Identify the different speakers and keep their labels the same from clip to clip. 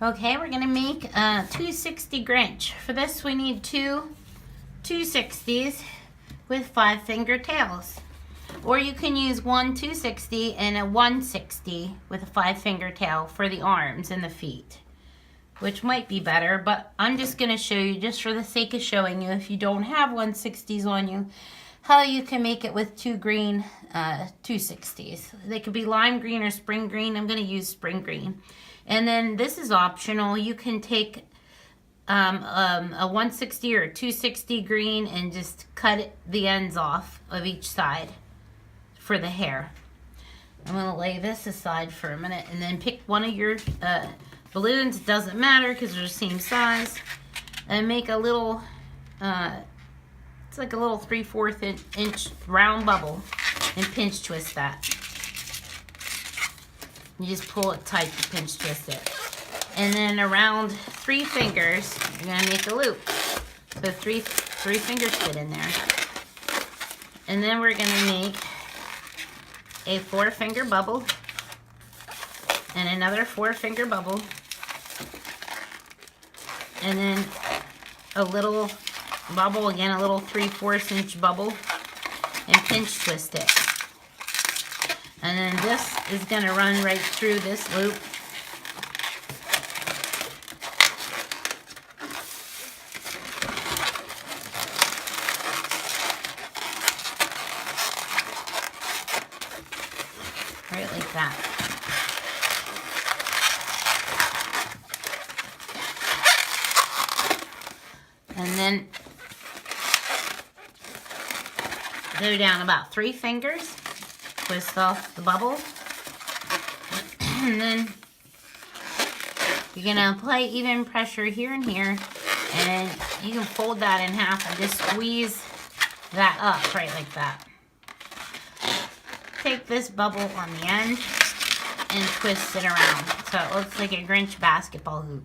Speaker 1: Okay, we're gonna make a 260 Grinch. For this we need two 260s with 5-finger tails. Or you can use one 260 and a 160 with a 5-finger tail for the arms and the feet, which might be better, but I'm just gonna show you, just for the sake of showing you, if you don't have 160s on you, how you can make it with two green 260s. They could be lime green or spring green. I'm gonna use spring green. And then this is optional. You can take a 160 or a 260 green and just cut the ends off of each side for the hair. I'm gonna lay this aside for a minute and then pick one of your balloons. It doesn't matter because they're the same size, and make a little, it's like a little 3/4 inch round bubble, and pinch twist that. You just pull it tight to pinch twist it. And then around 3 fingers, you're gonna make a loop. So three fingers fit in there. And then we're gonna make a 4-finger bubble and another 4-finger bubble. And then a little bubble, again, a little 3/4 inch bubble, and pinch twist it. And then this is gonna run right through this loop. Right like that. And then go down about 3 fingers, twist off the bubble, and then you're gonna apply even pressure here and here, and you can fold that in half and just squeeze that up right like that. Take this bubble on the end and twist it around so it looks like a Grinch basketball hoop.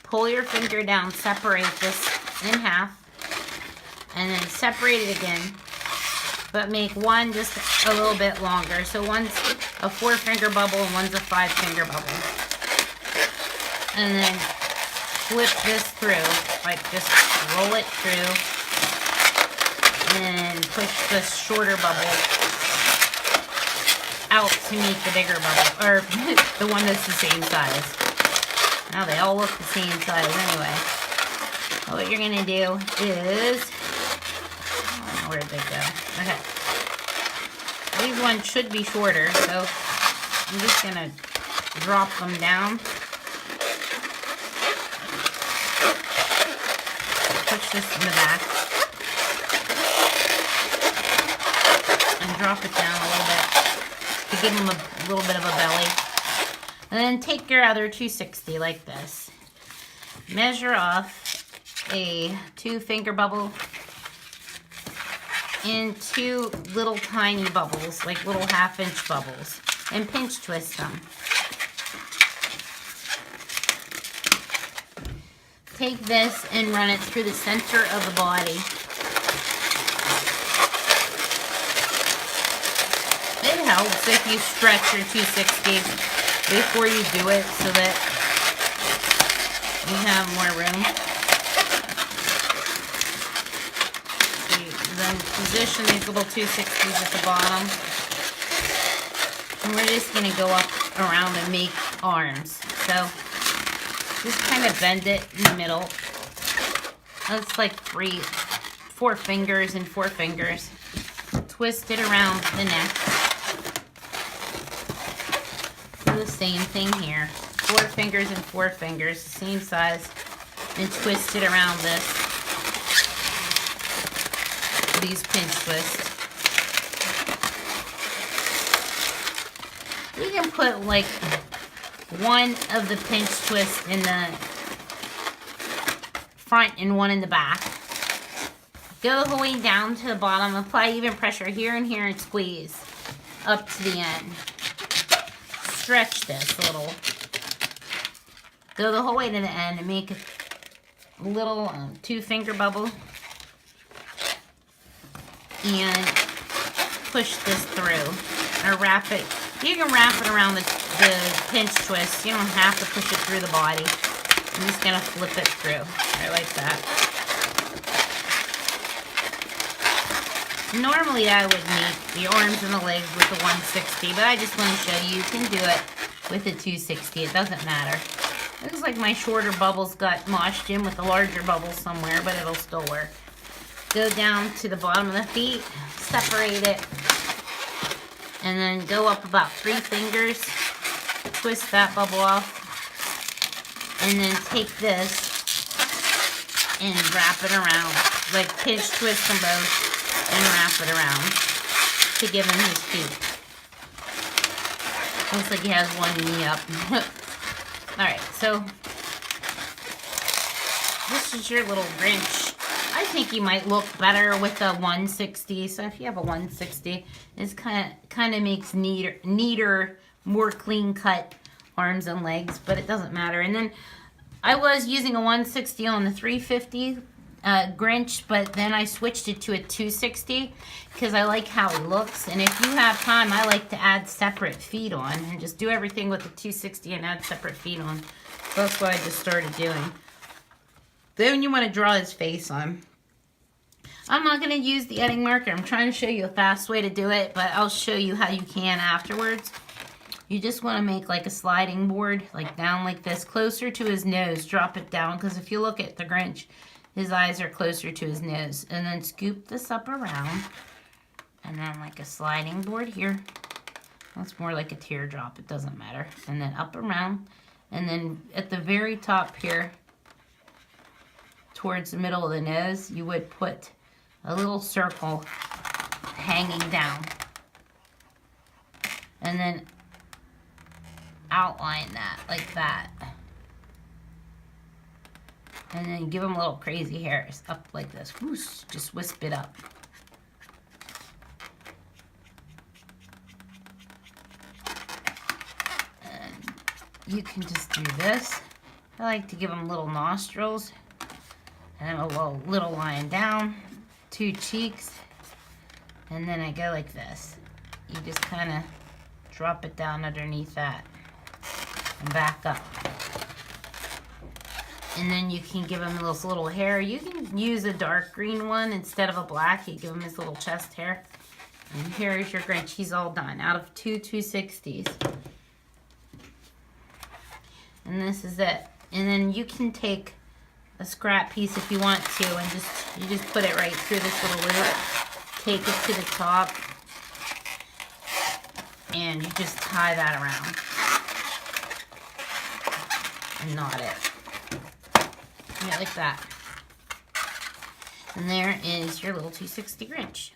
Speaker 1: Pull your finger down, separate this in half, and then separate it again, but make one just a little bit longer. So one's a 4-finger bubble and one's a 5-finger bubble. And then flip this through, like just roll it through, and push the shorter bubble out to meet the bigger bubble, or the one that's the same size. Now they all look the same size anyway. What you're gonna do is, I don't know where they go. Okay. These ones should be shorter, so I'm just gonna drop them down. Push this in the back. And drop it down a little bit to give them a little bit of a belly. And then take your other 260 like this. Measure off a 2-finger bubble and 2 little tiny bubbles, like little 1/2-inch bubbles, and pinch twist them. Take this and run it through the center of the body. It helps if you stretch your 260 before you do it so that you have more room. So then position these little 260s at the bottom. And we're just going to go up around and make arms. So just kind of bend it in the middle. That's like 4 fingers and 4 fingers. Twist it around the neck. The same thing here. 4 fingers and 4 fingers, same size, and twist it around this. These pinch twists. You can put like one of the pinch twists in the front and one in the back. Go the whole way down to the bottom, apply even pressure here and here, and squeeze up to the end. Stretch this a little. Go the whole way to the end and make a little 2-finger bubble. And push this through. or wrap it. You can wrap it around the pinch twist. You don't have to push it through the body. I'm just going to flip it through. I like that. Normally I would make the arms and the legs with the 160, but I just want to show you can do it with the 260. It doesn't matter. Looks like my shorter bubbles got moshed in with the larger bubbles somewhere, but it'll still work. Go down to the bottom of the feet, separate it, and then go up about 3 fingers, twist that bubble off, and then take this and wrap it around, like pinch twist them both and wrap it around to give him his feet. Looks like he has one knee up. Alright, so this is your little Grinch. I think he might look better with a 160. So if you have a 160, it's kind of makes neater, more clean cut arms and legs, but it doesn't matter. And then I was using a 160 on the 350 Grinch, but then I switched it to a 260 because I like how it looks. And if you have time, I like to add separate feet on and just do everything with the 260 and add separate feet on. So that's what I just started doing. Then you want to draw his face on. I'm not going to use the editing marker. I'm trying to show you a fast way to do it, but I'll show you how you can afterwards. You just want to make like a sliding board, like down like this, closer to his nose. Drop it down, because if you look at the Grinch, his eyes are closer to his nose. And then scoop this up around, and then like a sliding board here. That's more like a teardrop. It doesn't matter. And then up around, and then at the very top here, towards the middle of the nose, you would put a little circle hanging down. And then outline that like that. And then give him little crazy hairs up like this. Whoosh, just wisp it up. And you can just do this. I like to give him little nostrils. And a little line down, 2 cheeks, and then I go like this. You just kind of drop it down underneath that and back up. And then you can give him this little hair. You can use a dark green one instead of a black. You give him his little chest hair. And here's your Grinch. He's all done out of 2 260s. And this is it. And then you can take a scrap piece if you want to, and you just put it right through this little loop, take it to the top, and you just tie that around and knot it. Yeah, like that. And there is your little 260 Grinch.